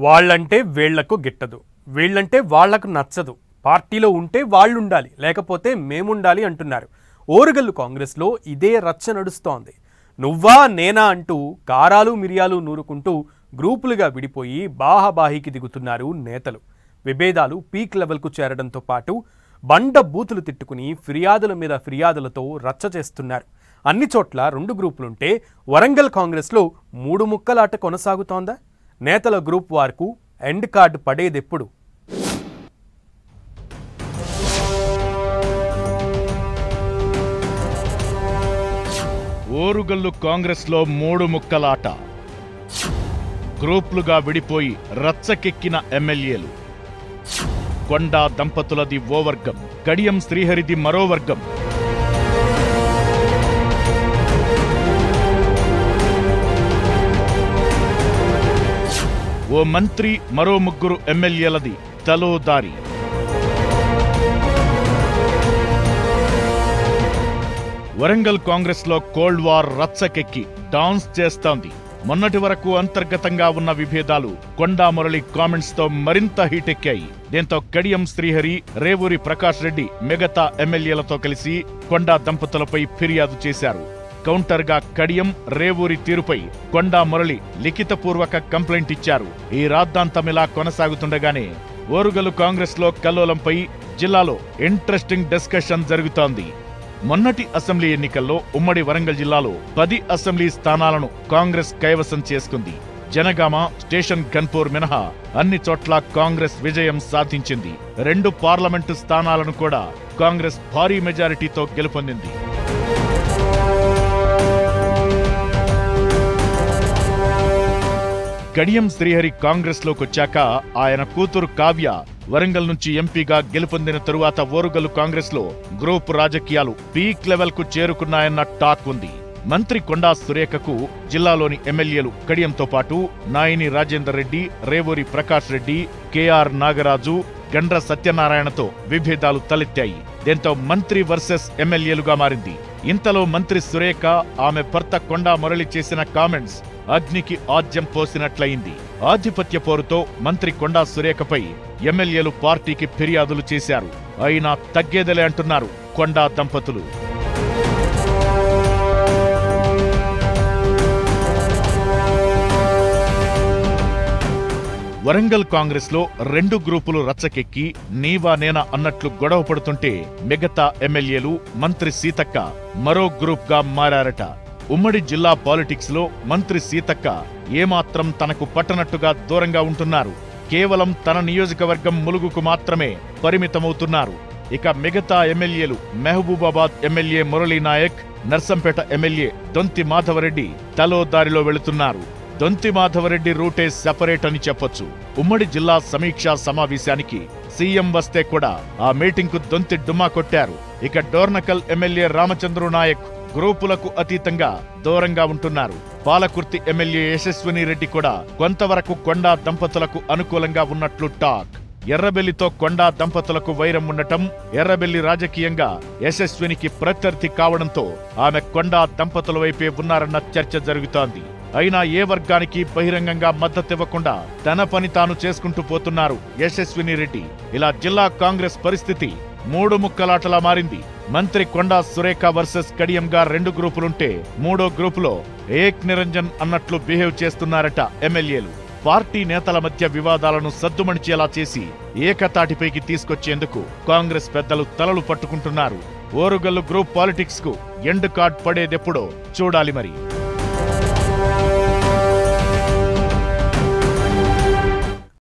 వాళ్ళంటే వీళ్లకు గిట్టదు, వీళ్ళంటే వాళ్లకు నచ్చదు, పార్టీలో ఉంటే వాళ్ళుండాలి లేకపోతే మేముండాలి అంటున్నారు. ఓరుగల్లు కాంగ్రెస్లో ఇదే రచ్చ నడుస్తోంది. నువ్వా నేనా అంటూ కారాలు మిరియాలు నూరుకుంటూ గ్రూపులుగా విడిపోయి బాహాబాహికి దిగుతున్నారు నేతలు. విభేదాలు పీక్ లెవెల్కు చేరడంతో పాటు బండ బూతులు తిట్టుకుని ఫిర్యాదుల మీద ఫిర్యాదులతో రచ్చ చేస్తున్నారు. అన్ని చోట్ల రెండు గ్రూపులుంటే వరంగల్ కాంగ్రెస్లో మూడు ముక్కలాట కొనసాగుతోందా? నేతల గ్రూప్ వార్కు ఎండ్ కార్డు పడేదెప్పుడు? ఓరుగల్లు కాంగ్రెస్లో మూడు ముక్కలాట. గ్రూపులుగా విడిపోయి రచ్చకెక్కిన ఎమ్మెల్యేలు. కొండా దంపతులది ఓ వర్గం, కడియం శ్రీహరిది మరో వర్గం. ఓ మంత్రి మరో ముగ్గురు ఎమ్మెల్యేలది తలో దారి. వరంగల్ కాంగ్రెస్లో కోల్డ్ వార్ రచ్చకెక్కి డాన్స్ చేస్తోంది. మొన్నటి వరకు అంతర్గతంగా ఉన్న విభేదాలు కొండా మురళి కామెంట్స్ తో మరింత హీటెక్కాయి. దీంతో కడియం శ్రీహరి, రేవూరి ప్రకాష్ రెడ్డి మిగతా ఎమ్మెల్యేలతో కలిసి కొండా దంపతులపై ఫిర్యాదు చేశారు. కౌంటర్గా కడియం, రేవూరి తీరుపై కొండా మురళి లిఖితపూర్వక కంప్లైంట్ ఇచ్చారు. ఈ రాద్ధాంతమిలా కొనసాగుతుండగానే ఓరుగల్లు కాంగ్రెస్లో కల్లోలంపై జిల్లాలో ఇంట్రెస్టింగ్ డిస్కషన్ జరుగుతోంది. మొన్నటి అసెంబ్లీ ఎన్నికల్లో ఉమ్మడి వరంగల్ జిల్లాలో 10 అసెంబ్లీ స్థానాలను కాంగ్రెస్ కైవసం చేసుకుంది. జనగామ, స్టేషన్ గన్పూర్ మినహా అన్ని చోట్ల కాంగ్రెస్ విజయం సాధించింది. 2 పార్లమెంటు స్థానాలను కూడా కాంగ్రెస్ భారీ మెజారిటీతో గెలుపొందింది. కడియం శ్రీహరి కాంగ్రెస్లోకొచ్చాక ఆయన కూతురు కావ్య వరంగల్ నుంచి ఎంపీగా గెలుపొందిన తరువాత ఓరుగల్లు కాంగ్రెస్లో గ్రూప్ రాజకీయాలు పీక్ లెవెల్కు చేరుకున్నాయన్న టాక్ ఉంది. మంత్రి కొండా సురేఖకు జిల్లాలోని ఎమ్మెల్యేలు కడియంతో పాటు నాయిని రాజేందర్ రెడ్డి, రేవూరి ప్రకాష్ రెడ్డి, కేఆర్ నాగరాజు, గండ్ర సత్యనారాయణతో విభేదాలు తలెత్తాయి. దీంతో మంత్రి వర్సెస్ ఎమ్మెల్యేలుగా మారింది. ఇంతలో మంత్రి సురేఖ, ఆమె భర్త కొండా మురళి చేసిన కామెంట్స్ అగ్నికి ఆజ్యం పోసినట్లయింది. ఆధిపత్య పోరుతో మంత్రి కొండా సురేఖపై ఎమ్మెల్యేలు పార్టీకి ఫిర్యాదులు చేశారు. అయినా తగ్గేదలే అంటున్నారు కొండా దంపతులు. వరంగల్ కాంగ్రెస్లో 2 గ్రూపులు రచ్చకెక్కి నీవా నేనా అన్నట్లు గొడవ పడుతుంటే మిగతా ఎమ్మెల్యేలు, మంత్రి సీతక్క మరో గ్రూప్గా మారారట. ఉమ్మడి జిల్లా పాలిటిక్స్ లో మంత్రి సీతక్క ఏమాత్రం తనకు పట్టనట్టుగా దూరంగా ఉంటున్నారు. కేవలం తన నియోజకవర్గం ములుగుకు మాత్రమే పరిమితమవుతున్నారు. ఇక మిగతా ఎమ్మెల్యేలు మహబూబాబాద్ ఎమ్మెల్యే మురళీనాయక్, నర్సంపేట ఎమ్మెల్యే దొంతి మాధవరెడ్డి తలో దారిలో వెళుతున్నారు. దొంతి మాధవరెడ్డి రూటే సెపరేట్ అని చెప్పొచ్చు. ఉమ్మడి జిల్లా సమీక్షా సమావేశానికి సీఎం వస్తే కూడా ఆ మీటింగ్ కు దొంతి డుమ్మా కొట్టారు. ఇక డోర్నకల్ ఎమ్మెల్యే రామచంద్రు నాయక్ గ్రూపులకు అతీతంగా దూరంగా ఉంటున్నారు. పాలకుర్తి ఎమ్మెల్యే యశస్విని రెడ్డి కూడా కొంతవరకు కొండా దంపతులకు అనుకూలంగా ఉన్నట్లు టాక్. ఎర్రబెల్లితో కొండా దంపతులకు వైరం ఉండటం, ఎర్రబెల్లి రాజకీయంగా యశస్వినికి ప్రత్యర్థి కావడంతో ఆమె కొండా దంపతుల వైపే ఉన్నారన్న చర్చ జరుగుతోంది. అయినా ఏ వర్గానికి బహిరంగంగా మద్దతివ్వకుండా తన పని తాను చేసుకుంటూ పోతున్నారు యశస్విని రెడ్డి. ఇలా జిల్లా కాంగ్రెస్ పరిస్థితి మూడు ముక్కలాటలా మారింది. మంత్రి కొండా సురేఖ వర్సెస్ కడియంగా 2 గ్రూపులుంటే మూడో గ్రూపులో ఏక్ నిరంజన్ అన్నట్లు బిహేవ్ చేస్తున్నారట ఎమ్మెల్యేలు. పార్టీ నేతల మధ్య వివాదాలను సద్దుమణిచేలా చేసి ఏకతాటిపైకి తీసుకొచ్చేందుకు కాంగ్రెస్ పెద్దలు తలలు పట్టుకుంటున్నారు. ఓరుగల్లు గ్రూప్ పాలిటిక్స్ కు ఎండ్ కార్డ్ పడేదెప్పుడో చూడాలి మరి.